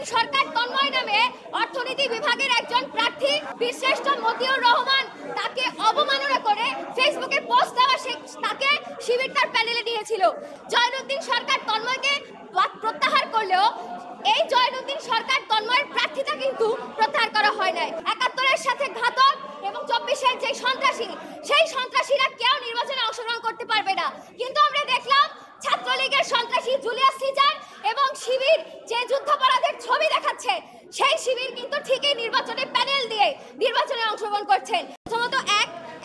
জয়নুদ্দিন সরকার তন্ময় নামে অর্থনীতি বিভাগের একজন প্রার্থী বীরশ্রেষ্ঠ মতিউর রহমান তাকে অবমাননা করে ফেসবুকে পোস্ট দেওয়া তাকে শিবির তার প্যানেলে নিয়েছিল। জয়নুদ্দিন সরকার তন্ময়কে প্রত্যাহার করলেও এই জয়নুদ্দিন সরকার তন্ময়ের প্রার্থীতা কিন্তু প্রত্যাহার করা হয় নাই। ৭১-এর সাথে ঘাতক এবং ২৪-এর যে সন্ত্রাসী, সেই সন্ত্রাসীরা কেউ নির্বাচনে অংশগ্রহণ করতে পারবে না। কিন্তু আমরা দেখলাম ছাত্রলীগের সন্ত্রাসী জুলিয়াস সিজার এবং শিবির যে যুদ্ধাপরাধের ছবি দেখাচ্ছে, সেই শিবির কিন্তু ঠিকই নির্বাচনে প্যানেল দিয়ে নির্বাচনে অংশগ্রহণ করছেন। প্রথমত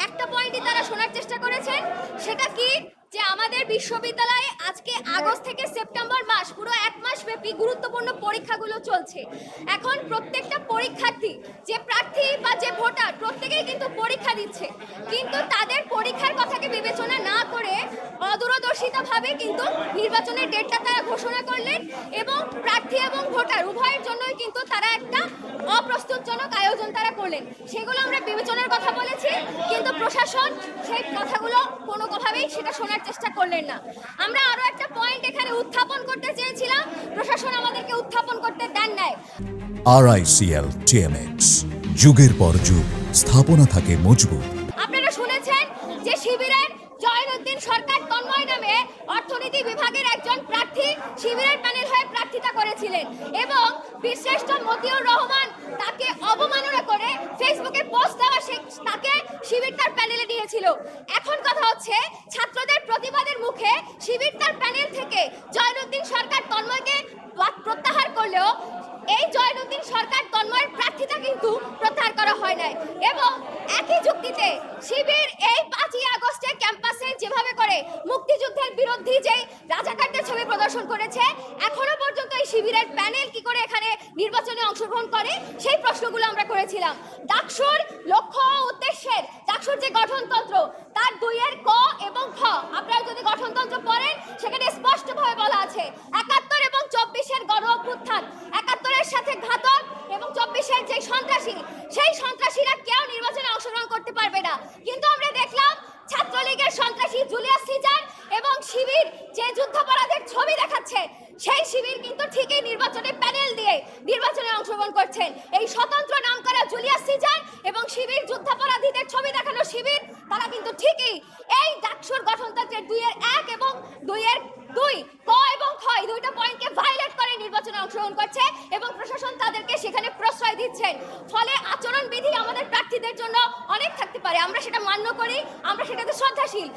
একটা পয়েন্টই তারা শোনার চেষ্টা করেছেন, সেটা কি যে আমাদের বিশ্ববিদ্যালয়ে আজকে আগস্ট থেকে সেপ্টেম্বর মাস পুরো ১ মাস ব্যাপী গুরুত্বপূর্ণ পরীক্ষাগুলো চলছে। এখন প্রত্যেকটা পরীক্ষার্থী, যে প্রার্থী বা যে ভোটার, প্রত্যেকেই কিন্তু পরীক্ষা দিচ্ছে, কিন্তু তাদের পরীক্ষার কথাকে বিবেচনা না করে অদূরদর্শিতাভাবে কিন্তু নির্বাচনের ডেটটা তারা ঘোষণা করলেন এবং প্রার্থী এবং ভোটার উভয়ের জন্যই কিন্তু তারা একটা অপ্রস্তুতজনক আয়োজন তারা করলেন। সেগুলো আমরা বিবেচনার কথা বলেছি, কিন্তু প্রশাসন সেই কথাগুলো কোনোভাবেই সেটা শোনার চেষ্টা করলেন না। আমরা আরো একটা পয়েন্ট এখানে উত্থাপন করতে চেয়েছিলাম, প্রশাসন আমাদেরকে উত্থাপন করতে দেন নাই। RICL TMX, যুগের পর যুগ স্থাপনা থাকে মজবুত। আপনারা শুনেছেন যে শিবিরের জয়নুদ্দিন সরকার তন্ময় নামে অর্থনীতি বিভাগের একজন প্রার্থী শিবিরের প্যানেল হয়ে প্রার্থিতা করেছিলেন এবং বীরশ্রেষ্ঠ মতিউর রহমান তাকে অবমাননা করে ফেসবুকে পোস্ট দেওয়া তাকে শিবির তার প্যানেলে নিয়েছিল। এখন কথা হচ্ছে, ছাত্রদের প্রতিবাদের মুখে শিবির তার প্যানেল থেকে জয়নুদ্দিন সরকার তন্ময়কে প্রত্যাহার করলেও এই জয়নুদ্দিন সরকার তন্ময়ের প্রার্থিতা কিন্তু প্রত্যাহার করা হয় নাই। এবং একই যুক্তিতে শিবির এই ৫ই আগস্টে ক্যাম্পাসে যেভাবে করে মুক্তিযুদ্ধের বিরোধী যেই রাজাকারদের ছবি প্রদর্শন করেছে, এখনো পর্যন্ত এই শিবিরের প্যানেল কি করে এখানে নির্বাচনে অংশগ্রহণ করে, সেই প্রশ্নগুলো আমরা করেছিলাম। ডাকসুর লক্ষ্য ও উদ্দেশ্যের, ডাকসুর যে গঠনতন্ত্র তার ২-এর ক এবং খ, আপনারা যদি গঠনতন্ত্র পড়েন সেখানে স্পষ্টভাবে বলা আছে ৭১ এবং ২৪-এর গণ অভ্যুত্থান, ৭১-এর সাথে ঘাতক এবং ২৪-এর যে সন্ত্রাসী, সেই সন্ত্রাসীরা কেউ নির্বাচনে অংশগ্রহণ করতে পারবে না। কিন্তু আমরা দেখলাম ছাত্রলীগের সন্ত্রাসী জুলিয়াস সিজার এবং শিবির যে যুদ্ধাপরাধের ছবি দেখাচ্ছে, সেই শিবির কিন্তু ঠিকই নির্বাচনে প্যানেল দিয়ে নির্বাচনে অংশগ্রহণ করছেন। এই স্বতন্ত্র নাম করা জুলিয়াস সিজার এবং শিবির যুদ্ধাপরাধীদের ছবি দেখানো শিবির, তারা কিন্তু ঠিকই এই ডাকসুর গঠনতন্ত্রের ২-এর ১ এবং ২-এর ২ ক এবং খ, এই দুইটা পয়েন্টকে ভায়োলেট করে নির্বাচনে অংশগ্রহণ করছে এবং প্রশাসন তাদেরকে সেখানে প্রশ্রয় দিচ্ছেন। ফলে আচরণবিধি আমাদের প্রার্থীদের জন্য অনেক থাকতে পারে, আমরা সেটা মান্য করি, আমরা সেটাতে শ্রদ্ধাশীল।